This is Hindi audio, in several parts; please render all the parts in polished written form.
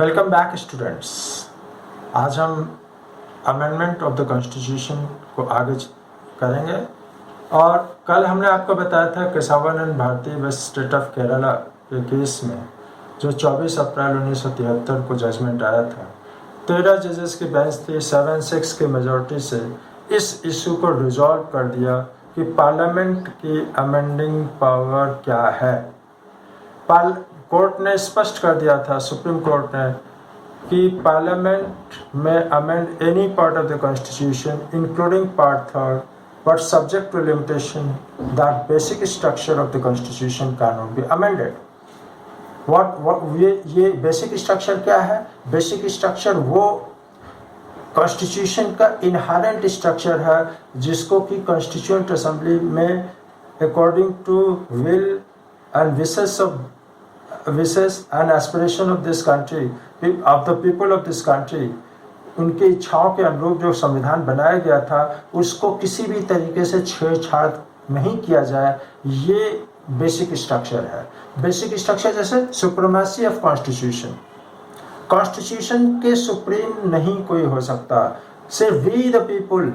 Welcome back students. आज हम अमेंडमेंट ऑफ द कॉन्स्टिट्यूशन को आगे करेंगे। और कल हमने आपको बताया था Keshavananda Bharati versus state of Kerala के केस में जो 24 अप्रैल 1973 को जजमेंट आया था। 13 जजेस की बेंच थी, 7-6 की मेजॉरिटी से इस इशू को रिजॉल्व कर दिया कि पार्लियामेंट की अमेंडिंग पावर क्या है। कोर्ट ने स्पष्ट कर दिया था, सुप्रीम कोर्ट ने, कि पार्लियामेंट में amend any part of the constitution including part 3 but subject to limitation that basic structure of the constitution can not be amended. ये बेसिक स्ट्रक्चर क्या है? बेसिक स्ट्रक्चर वो कॉन्स्टिट्यूशन का इनहेरेंट स्ट्रक्चर है जिसको कि कॉन्स्टिट्यूएंट असेंबली में according to will and wishes and aspiration of this country, of the people of this country, उनकी इच्छाओं के अनुरूप जो संविधान बनाया गया था उसको किसी भी तरीके से छेड़छाड़ नहीं किया जाए। ये बेसिक स्ट्रक्चर है। बेसिक स्ट्रक्चर जैसे सुप्रीमेसी ऑफ कॉन्स्टिट्यूशन, कॉन्स्टिट्यूशन के सुप्रीम नहीं कोई हो सकता, सिर्फ वी द पीपुल,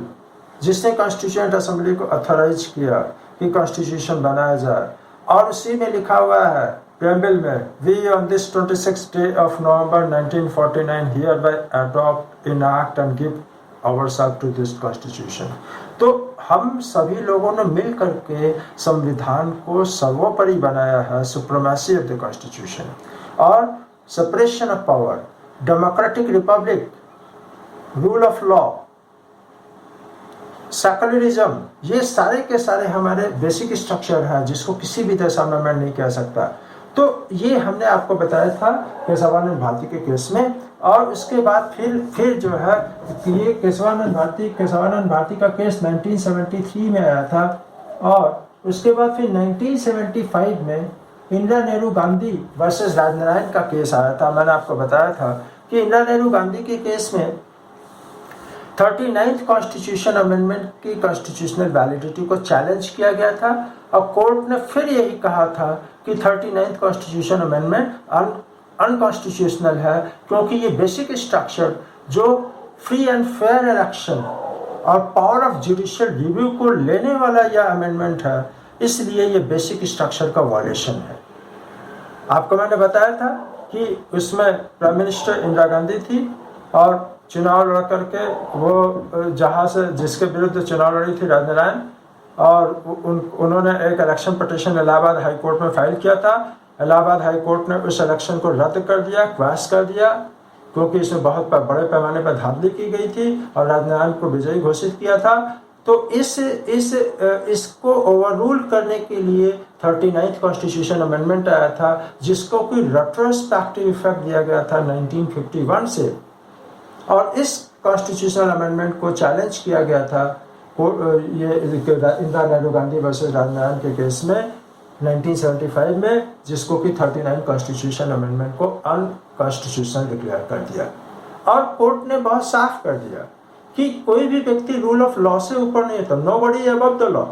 जिसने कॉन्स्टिट्यूएंट असेंबली को अथॉराइज किया कि कॉन्स्टिट्यूशन बनाया जाए। और उसी में लिखा हुआ है प्रेम्बल में, we on this 26th day of November 1949 hereby adopt, enact and give ourselves to this constitution। तो हम सभी लोगों ने मिल करके संविधान को सर्वोपरि बनाया है, सुप्रीमेसी ऑफ द कॉन्स्टिट्यूशन और separation of power, democratic Republic, rule of law, secularism, ये सारे के सारे हमारे बेसिक स्ट्रक्चर है जिसको किसी भी दशा में मैं नहीं कह सकता। तो ये हमने आपको बताया था केशवानंद भारती के केस में। और उसके बाद फिर जो है ये केशवानंद भारती का केस 1973 में आया था। और उसके बाद फिर 1975 में इंदिरा नेहरू गांधी वर्सेस राजनारायण का केस आया था। मैंने आपको बताया था कि इंदिरा नेहरू गांधी के केस में 39th कॉन्स्टिट्यूशन अमेंडमेंट की कॉन्स्टिट्यूशनल वैलिडिटी को चैलेंज किया गया था और कोर्ट ने फिर यही कहा था कि 39th कॉन्स्टिट्यूशन अमेंडमेंट अनकॉन्स्टिट्यूशनल है, क्योंकि ये बेसिक स्ट्रक्चर जो फ्री एंड फेयर इलेक्शन और पावर ऑफ जुडिशियल रिव्यू को लेने वाला यह अमेंडमेंट है, इसलिए ये बेसिक स्ट्रक्चर का वायलेशन है। आपको मैंने बताया था कि उसमें प्राइम मिनिस्टर इंदिरा गांधी थी और चुनाव लड़ करके वो जहाँ से जिसके विरुद्ध चुनाव लड़ी थी राजनारायण, और उन्होंने एक election petition Allahabad high court में फाइल किया था। इलाहाबाद हाई कोर्ट ने उस इलेक्शन को रद्द कर दिया, क्वैश कर दिया, क्योंकि इसमें बहुत बड़े पैमाने पर धांधली की गई थी और राजनारायण को विजयी घोषित किया था। तो इसको ओवररूल करने के लिए 39th कॉन्स्टिट्यूशन अमेंडमेंट आया था, जिसको कि रेट्रोस्पेक्टिव इफेक्ट दिया गया था 1951 से। और इस कॉन्स्टिट्यूशनल अमेंडमेंट को चैलेंज किया गया था ये इंदिरा नेहरू गांधी वर्सेस राजनारायण के केस में 1975 में, जिसको कि 39 कॉन्स्टिट्यूशन अमेंडमेंट को अनकॉन्स्टिट्यूशनल डिक्लेयर कर दिया। और कोर्ट ने बहुत साफ कर दिया कि कोई भी व्यक्ति रूल ऑफ लॉ से ऊपर नहीं है, तो nobody above the law.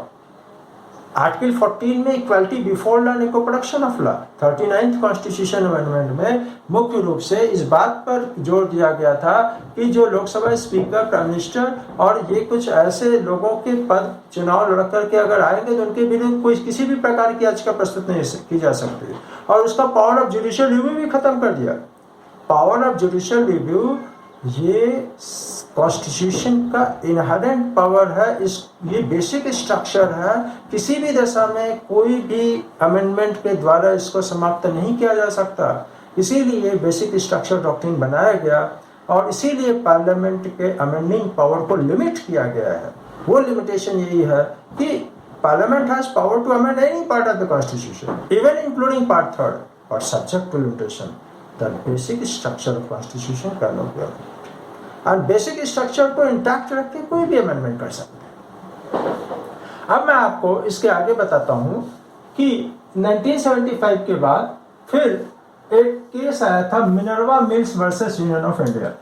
Article 14 में equality before law and eco-production of law, 39th constitution amendment में मुख्य रूप से इस बात पर जोर दिया गया था कि जो लोकसभा स्पीकर, प्राइम मिनिस्टर और ये कुछ ऐसे लोगों के पद चुनाव लड़ करके अगर आएंगे तो उनके विरुद्ध कोई किसी भी प्रकार की याचिका प्रस्तुत नहीं की जा सकती। और उसका पावर ऑफ जुडिशियल रिव्यू भी खत्म कर दिया। पावर ऑफ जुडिशियल रिव्यू ये कॉन्स्टिट्यूशन का इनहेरेंट पावर है, ये बेसिक स्ट्रक्चर है। किसी भी दशा में कोई भी अमेंडमेंट के द्वारा इसको समाप्त नहीं किया जा सकता। इसीलिए बेसिक स्ट्रक्चर डॉक्ट्रिन बनाया गया और इसीलिए पार्लियामेंट के अमेंडिंग पावर को लिमिट किया गया है। वो लिमिटेशन यही है कि parliament has power to amend any part of the constitution even including part 3 but subject to limitation the basic structure of constitution can not be amended. और बेसिक स्ट्रक्चर को इंटैक्ट रख के कोई भी अमेंडमेंट कर सकते हैं। अब मैं आपको इसके आगे बताता हूं कि 1975 के बाद फिर एक केस आया था, Minerva Mills versus Union of India.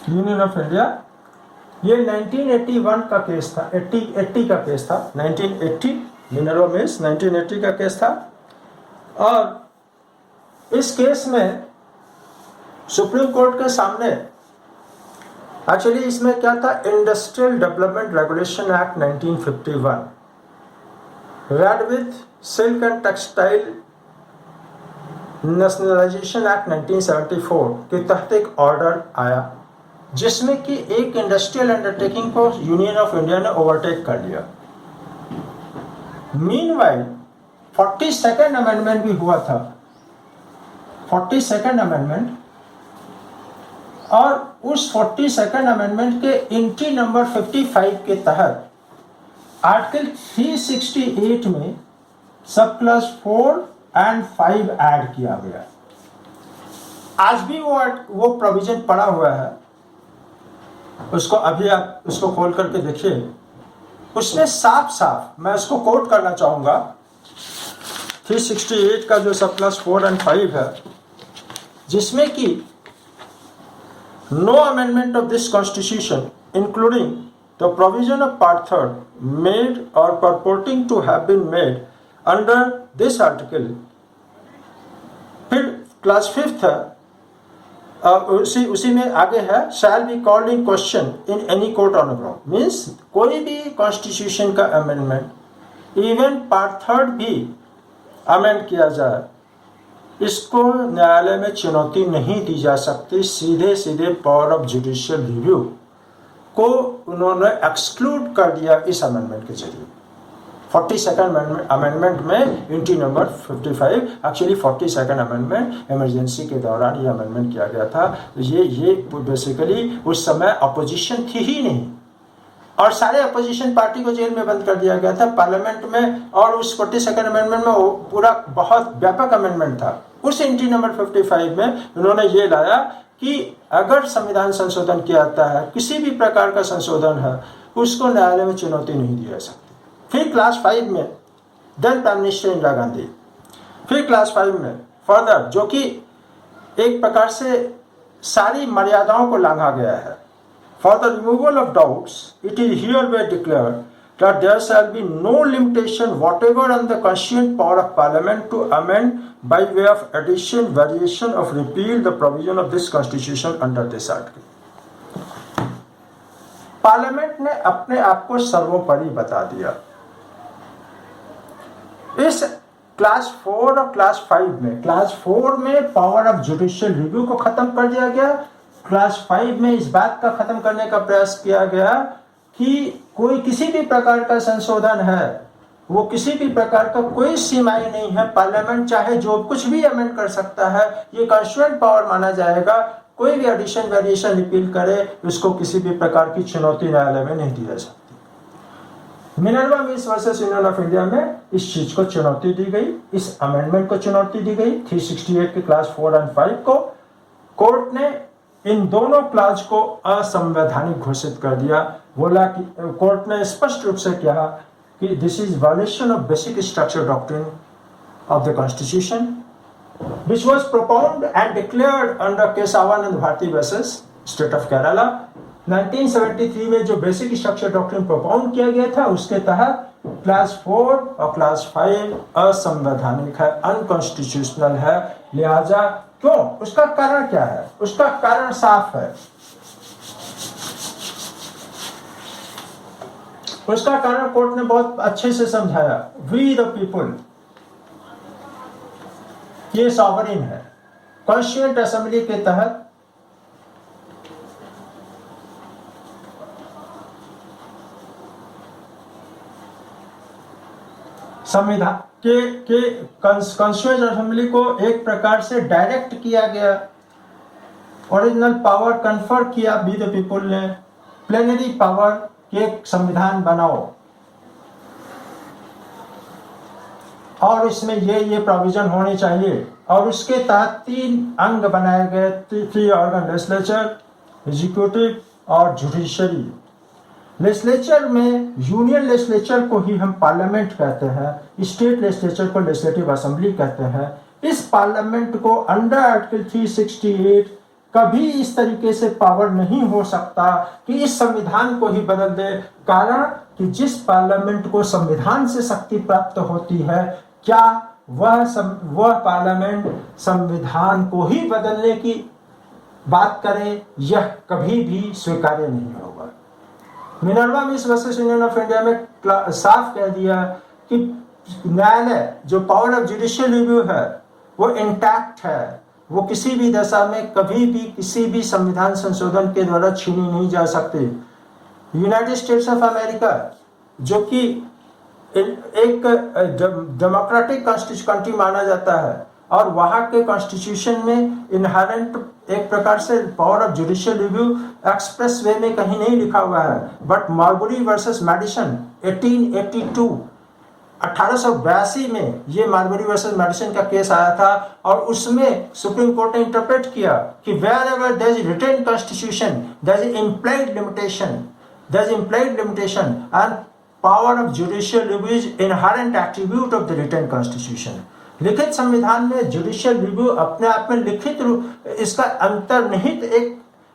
Union of India ये 1981 का केस था, 80 का केस था, 1980 मिनरवा मिल्स 1980 का केस था। और इस केस में सुप्रीम कोर्ट के सामने एक्चुअली इसमें क्या था, industrial development regulation act 1951 red with silk and textile nationalisation act 1974 के तहत एक ऑर्डर आया जिसमें कि एक इंडस्ट्रियल अंडरटेकिंग को यूनियन ऑफ इंडिया ने ओवरटेक कर लिया। मीनवाइल 42nd अमेंडमेंट भी हुआ था, 42nd अमेंडमेंट, और उस 42nd अमेंडमेंट के एंट्री नंबर 55 के तहत आर्टिकल 368 में सब क्लास 4 एंड 5 ऐड किया गया। आज भी वो प्रोविजन पड़ा हुआ है, उसको अभी आप उसको खोल करके देखिए। उसमें साफ साफ मैं उसको कोट करना चाहूंगा, 368 का जो सब क्लास 4 एंड 5 है, जिसमें कि no amendment of this constitution including the provision of part 3 made और purporting to have been made under this article. फिर क्लास 5 है, उसी में आगे है, shall be called in question in any court on ground. Means कोई भी कॉन्स्टिट्यूशन का अमेंडमेंट, इवन पार्ट 3 भी अमेंड किया जाए, इसको न्यायालय में चुनौती नहीं दी जा सकती। सीधे सीधे पावर ऑफ जुडिशियल रिव्यू को उन्होंने एक्सक्लूड कर दिया इस अमेंडमेंट के जरिए। 42nd अमेंडमेंट में entry number 55, actually 42nd amendment emergency के दौरान ये अमेंडमेंट किया गया था। ये बेसिकली उस समय अपोजिशन थी ही नहीं, और सारे अपोजिशन पार्टी को जेल में बंद कर दिया गया था पार्लियामेंट में। और उस 42nd अमेंडमेंट में वो पूरा बहुत व्यापक अमेंडमेंट था। उस एंट्री नंबर 55 में उन्होंने ये लाया कि अगर संविधान संशोधन किया जाता है, किसी भी प्रकार का संशोधन है, उसको न्यायालय में चुनौती नहीं दी जा सकती। फिर क्लास 5 में then prime minister Indira Gandhi, फिर क्लास 5 में फर्दर, जो कि एक प्रकार से सारी मर्यादाओं को लांघा गया है। For the removal of doubts it is hereby declared that there shall be no limitation whatever on the constituent power of Parliament to amend by way of addition, variation of repeal the provision of this constitution under this article. Parliament ने अपने आप को सर्वोपरि बता दिया। इस क्लास 4 और क्लास 5 में, क्लास 4 में पावर ऑफ जुडिशियल रिव्यू को खत्म कर दिया गया, क्लास 5 में इस बात का खत्म करने का प्रयास किया गया कि कोई किसी भी प्रकार का संशोधन है, वो किसी भी प्रकार का कोई सीमाएं नहीं है, पार्लियामेंट चाहे जो कुछ भी अमेंड कर सकता है, ये कॉन्स्टिट्यूएंट पावर माना जाएगा। कोई भी एडिशन, वेरिएशन, रिपील करे, उसको किसी भी प्रकार की चुनौती न्यायालय में नहीं दी जा सकती। Minerva mills versus Union of India में इस चीज को चुनौती दी गई, इस अमेंडमेंट को चुनौती दी गई। 368 के क्लास 4 एंड 5 को कोर्ट ने इन दोनों क्लास को असंवैधानिक घोषित कर दिया। बोला कि कोर्ट ने स्पष्ट रूप से कहा कि this is violation of basic structure doctrine of the constitution which was propounded and declared under Keshavananda Bharati versus state of Kerala. 1973 में जो बेसिक स्ट्रक्चर डॉक्ट्रिन प्रोपाउंड किया गया था, उसके तहत क्लास 4 और क्लास 5 असंवैधानिक है, अनकॉन्स्टिट्यूशनल है। लिहाजा क्यों, उसका कारण क्या है? उसका कारण साफ है। उसका कारण कोर्ट ने बहुत अच्छे से समझाया। वी द पीपुल, ये सॉवरेन है। कॉन्स्टिट्यूएंट असेंबली के तहत संविधान के कॉन्स्टिट्यूएंट असेंबली को एक प्रकार से डायरेक्ट किया गया, ओरिजिनल पावर कन्फर किया बी द पीपुल ने, प्लेनरी पावर के संविधान बनाओ, और इसमें ये प्रोविजन होने चाहिए। और उसके तहत 3 अंग बनाए गए, 3 ऑर्गन, लेजिस्लेचर, एग्जीक्यूटिव और जुडिशरी। लेजिस्लेचर में यूनियन लेजिस्लेचर को ही हम पार्लियामेंट कहते हैं, स्टेट लेजिस्लेचर को लेजिस्लेटिव असेंबली कहते हैं। इस पार्लियामेंट को अंडर आर्टिकल 368 कभी इस तरीके से पावर नहीं हो सकता कि इस संविधान को ही बदल दे। कारण कि जिस पार्लियामेंट को संविधान से शक्ति प्राप्त होती है, क्या वह पार्लियामेंट संविधान को ही बदलने की बात करे, यह कभी भी स्वीकार्य नहीं होगा। Minerva miss versus Union of India में साफ कह दिया कि न्यायालय जो पावर ऑफ जुडिशियल रिव्यू है वो इंटैक्ट है, वो किसी भी दशा में कभी भी किसी भी संविधान संशोधन के द्वारा छीनी नहीं जा सकती। यूनाइटेड स्टेट्स ऑफ अमेरिका जो कि एक डेमोक्रेटिक कंट्री माना जाता है और वहां के कॉन्स्टिट्यूशन में इनहेरेंट एक प्रकार से power of judicial review express way में कहीं नहीं लिखा हुआ है, बट मार्बरी वर्सेस मेडिसन 1882 में ये मार्बरी वर्सेस मेडिसन का केस आया था और उसमें सुप्रीम कोर्ट ने इंटरप्रेट किया कि wherever there is written constitution there is implied limitation and power of judicial review is inherent attribute of the written constitution। लिखित संविधान में जुडिशियल रिव्यू अपने आप में लिखित रूप इसका अंतर्निहित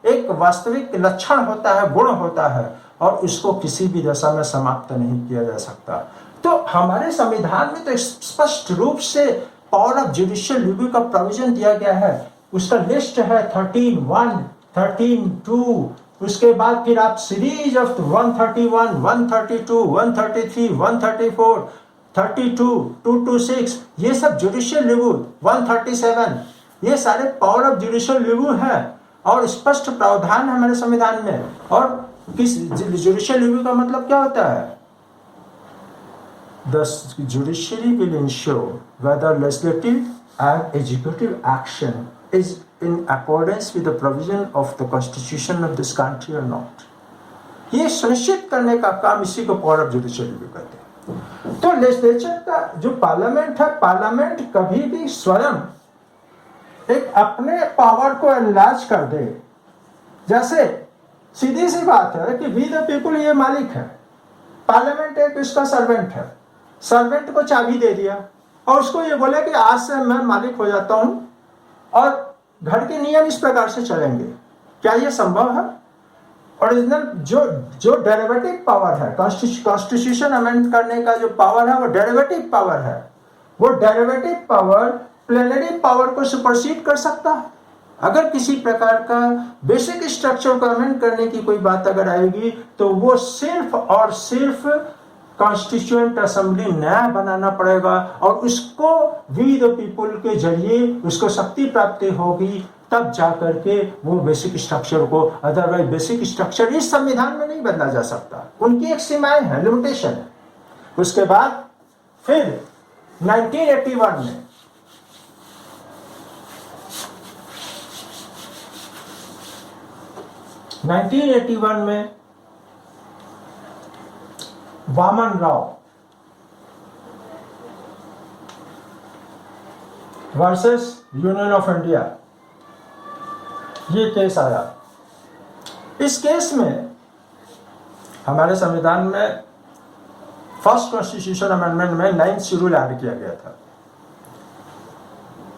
एक वास्तविक लक्षण होता है, गुण होता है और इसको किसी भी दशा में समाप्त नहीं किया जा सकता। तो हमारे संविधान में तो स्पष्ट रूप से पावर ऑफ जुडिशियल रिव्यू का प्रोविजन दिया गया है। उसका लिस्ट है 13(1), 13(2), उसके बाद फिर आप सीरीज ऑफ 131, 132, 133, 134, 32, 226, ये सब जुडिशियल रिव्यू, 137, ये सारे पावर ऑफ जुडिशियल रिव्यू है और स्पष्ट प्रावधान है हमारे संविधान में। और किस जुडिशियल रिव्यू का मतलब क्या होता है? The judiciary will ensure whether legislative and executive action is in accordance with the provision of the constitution of this country or not। ये सुनिश्चित करने का काम इसी को पावर ऑफ जुडिशियल रिव्यू कहते हैं। तो लेजिस्लेचर का जो पार्लियामेंट है, पार्लियामेंट कभी भी स्वयं एक अपने पावर को एनलार्ज कर दे। जैसे सीधी सी बात है कि वी द पीपुल ये मालिक है, पार्लियामेंट एक इसका सर्वेंट है, सर्वेंट को चाबी दे दिया और उसको ये बोले कि आज से मैं मालिक हो जाता हूं और घर के नियम इस प्रकार से चलेंगे। क्या ये संभव है? ओरिजिनल जो डेरिवेटिव पावर है, कॉन्स्टिट्यूशन अमेंड करने का जो पावर है वो डेरिवेटिव पावर है। वो डेरिवेटिव पावर प्लेनरी पावर को सुपरसीड कर सकता है। अगर किसी प्रकार का बेसिक स्ट्रक्चर को अमेंड करने की कोई बात अगर आएगी तो वो सिर्फ और सिर्फ कॉन्स्टिट्यूएंट असेंबली नया बनाना पड़ेगा और उसको वी द पीपुल के जरिए उसको शक्ति प्राप्ति होगी, तब जाकर के वो बेसिक स्ट्रक्चर को, अदरवाइज बेसिक स्ट्रक्चर इस संविधान में नहीं बदला जा सकता। उनकी एक सीमाएं हैं, लिमिटेशन है। उसके बाद फिर 1981 में Waman Rao versus Union of India ये केस आया। इस केस में हमारे संविधान में फर्स्ट कॉन्स्टिट्यूशन अमेंडमेंट में 9th शेड्यूल ऐड किया गया था।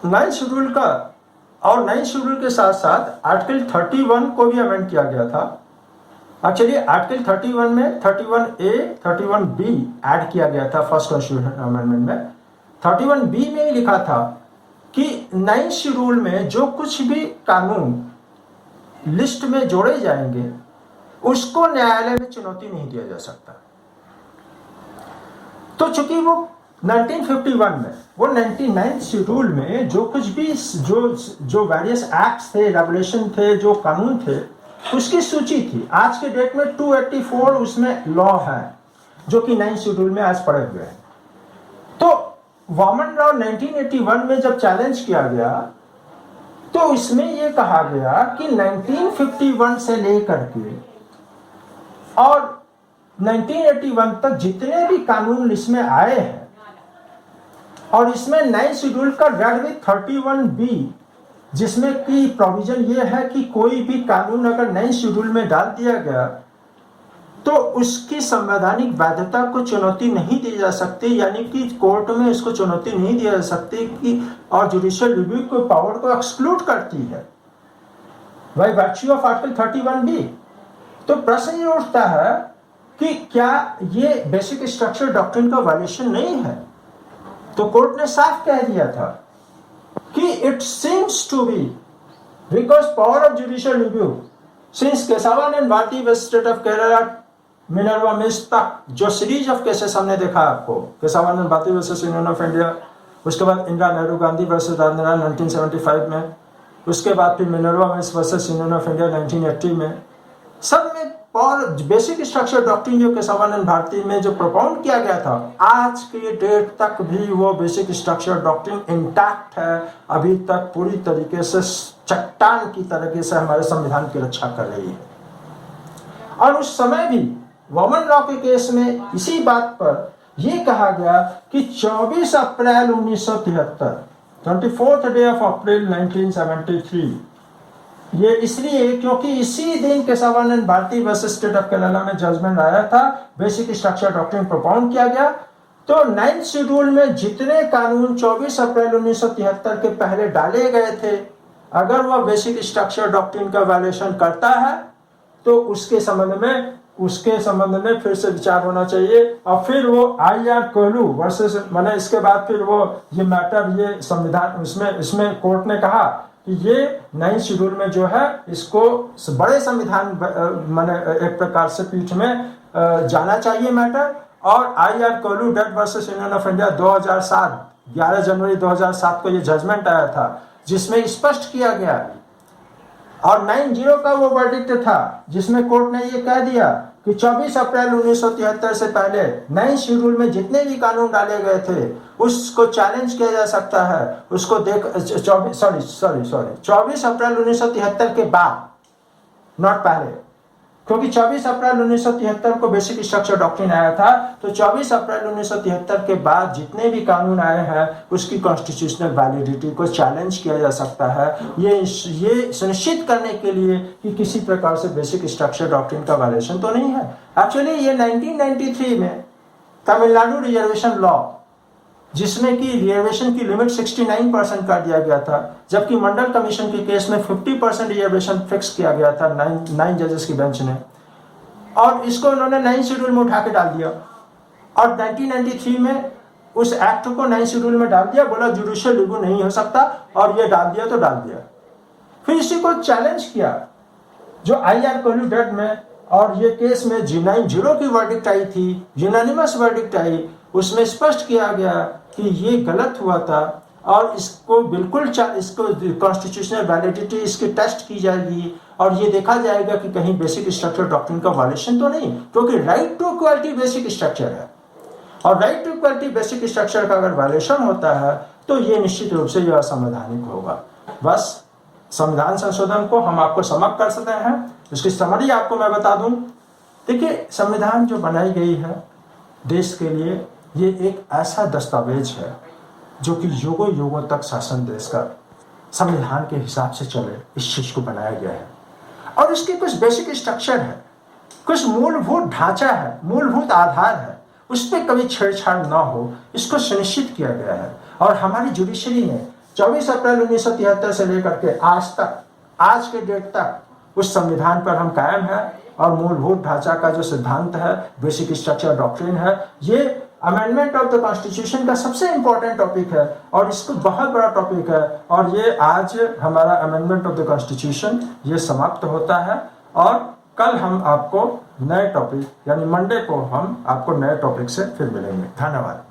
9th शेड्यूल का और 9th शेड्यूल के साथ साथ आर्टिकल 31 को भी अमेंड किया गया था। एक्चुअली आर्टिकल 31 में 31A 31B ऐड किया गया था फर्स्ट कॉन्स्टिट्यूशन अमेंडमेंट में। 31B में ही लिखा था कि 9th शेड्यूल में जो कुछ भी कानून लिस्ट में जोड़े जाएंगे उसको न्यायालय में चुनौती नहीं दिया जा सकता। तो चूंकि वो 1951 में वो 99th शेड्यूल में जो कुछ भी जो वेरियस एक्ट्स थे, रेगुलेशन थे, जो कानून थे, उसकी सूची थी। आज के डेट में 284 उसमें लॉ है जो कि 9th शेड्यूल में आज पड़े हुए हैं। तो वामन राव 1981 में जब चैलेंज किया गया तो इसमें यह कहा गया कि 1951 से लेकर के और 1981 तक जितने भी कानून इसमें आए हैं और इसमें 9th शेड्यूल का रेड विथ 31B जिसमें कि प्रोविजन ये है कि कोई भी कानून अगर 9th शेड्यूल में डाल दिया गया तो उसकी संवैधानिक वैधता को चुनौती नहीं दी जा सकती, यानी कि कोर्ट में इसको चुनौती नहीं दी जा सकती कि और जुडिशियल रिव्यू को पावर को एक्सक्लूड करती है। By virtue of article 31B। तो प्रश्न ये उठता है कि क्या ये बेसिक स्ट्रक्चर डॉक्ट्रिन का वायलेशन नहीं है? तो कोर्ट ने साफ कह दिया था कि it seems to be because power of judicial review since Kesavan and Bharati versus state of Kerala Minerva Mills तक जो सीरीज ऑफ केसेस हमने देखा आपको, Kesavan and Bharati versus Union of India, उसके बाद इंदिरा नेहरू गांधी वर्सेस राजेंद्र 1975 में, उसके बाद फिर Minerva Mills versus Union of India 1980 में, सब में और बेसिक स्ट्रक्चर डॉक्ट्रिन जो केसावन एंड भारती में जो प्रोपाउंड किया गया था, आज के डेट तक भी वो बेसिक स्ट्रक्चर डॉक्ट्रिन इंटैक्ट है, अभी तक पूरी तरीके से चट्टान की तरीके से हमारे संविधान की रक्षा कर रही है। और उस समय भी वोमन लॉ के केस में इसी बात पर यह कहा गया कि 24 अप्रैल 1973 24th डे ऑफ अप्रैल 1973, ये इसलिए क्योंकि इसी दिन Kesavan and Bharati versus state of Kerala में जजमेंट आया था, बेसिक स्ट्रक्चर डॉक्ट्रिन प्रोपाउंड किया गया। तो 9th शेड्यूल में जितने कानून 24 अप्रैल 1973 के पहले डाले गए थे, अगर वह बेसिक स्ट्रक्चर डॉक्ट्रिन का वायलेशन करता है तो उसके संबंध में फिर से विचार होना चाहिए। और फिर वो IR कोहलू वर्सेस माने इसके बाद फिर वो ये मैटर ये संविधान इसमें कोर्ट ने कहा कि ये 9th शेड्यूल में जो है इसको बड़े संविधान माने एक प्रकार से पीठ में जाना चाहिए मैटर। और IR Coelho dead versus Union of India 2007 11 जनवरी 2007 को ये जजमेंट आया था, जिसमें स्पष्ट किया गया और 9-0 का वो वर्डिक्ट था, जिसमें कोर्ट ने ये कह दिया कि 24 अप्रैल 1973 से पहले 9th शेड्यूल में जितने भी कानून डाले गए थे उसको चैलेंज किया जा सकता है। उसको 24 अप्रैल 1973 के बाद, नॉट पहले, क्योंकि 24 अप्रैल 1973 को बेसिक स्ट्रक्चर डॉक्ट्रिन आया था। तो 24 अप्रैल 1973 के बाद जितने भी कानून आए हैं उसकी कॉन्स्टिट्यूशनल वैलिडिटी को चैलेंज किया जा सकता है, ये सुनिश्चित करने के लिए कि किसी प्रकार से बेसिक स्ट्रक्चर डॉक्ट्रिन का वायलेशन तो नहीं है। एक्चुअली ये 1993 में तमिलनाडु रिजर्वेशन लॉ, जिसमें कि रिजर्वेशन की लिमिट 69% कर दिया गया था, जबकि मंडल कमीशन के केस में 50% रिजर्वेशन फिक्स किया गया था 9 जजेस की बेंच ने, और इसको उन्होंने 9th शेड्यूल में उठा के डाल दिया। और 1993 में उस एक्ट को 9th शेड्यूल में डाल दिया, बोला जुडिशियल रिव्यू नहीं हो सकता, और ये डाल दिया तो डाल दिया। फिर इसी को चैलेंज किया जो IR कोहलू डेट में, और ये केस में 9-0 की वर्डिक्ट आई थी, यूनानिमस वर्डिक्ट आई, उसमें स्पष्ट किया गया कि ये गलत हुआ था और इसको बिल्कुल इसको कॉन्स्टिट्यूशनल वैलिडिटी इसकी टेस्ट की जाएगी और ये देखा जाएगा कि कहीं बेसिक स्ट्रक्चर डॉक्ट्रिन का वायलेशन तो नहीं, क्योंकि right to equality basic structure है। और right to equality basic structure का अगर वायलेशन होता है तो ये निश्चित रूप से यह असंवैधानिक होगा। बस संविधान संशोधन को हम आपको समझ कर सकते हैं, उसकी समरी आपको मैं बता दूं। देखिए, संविधान जो बनाई गई है देश के लिए, ये एक ऐसा दस्तावेज है जो कि युगों युगों तक शासन देश का संविधान के हिसाब से चले, इस चीज को बनाया गया है। और इसके कुछ बेसिक स्ट्रक्चर है, कुछ मूलभूत ढांचा है, मूलभूत आधार है, उस पर कभी छेड़छाड़ ना हो, इसको सुनिश्चित किया गया है। और हमारी जुडिशरी ने 24 अप्रैल 1973 से लेकर के आज तक, आज के डेट तक उस संविधान पर हम कायम है। और मूलभूत ढांचा का जो सिद्धांत है, बेसिक स्ट्रक्चर डॉक्ट्रिन है, ये अमेंडमेंट ऑफ द कॉन्स्टिट्यूशन का सबसे इंपॉर्टेंट टॉपिक है और इसको बहुत बड़ा टॉपिक है। और ये आज हमारा अमेंडमेंट ऑफ द कॉन्स्टिट्यूशन ये समाप्त होता है और कल हम आपको नए टॉपिक यानी मंडे को हम आपको नए टॉपिक से फिर मिलेंगे। धन्यवाद।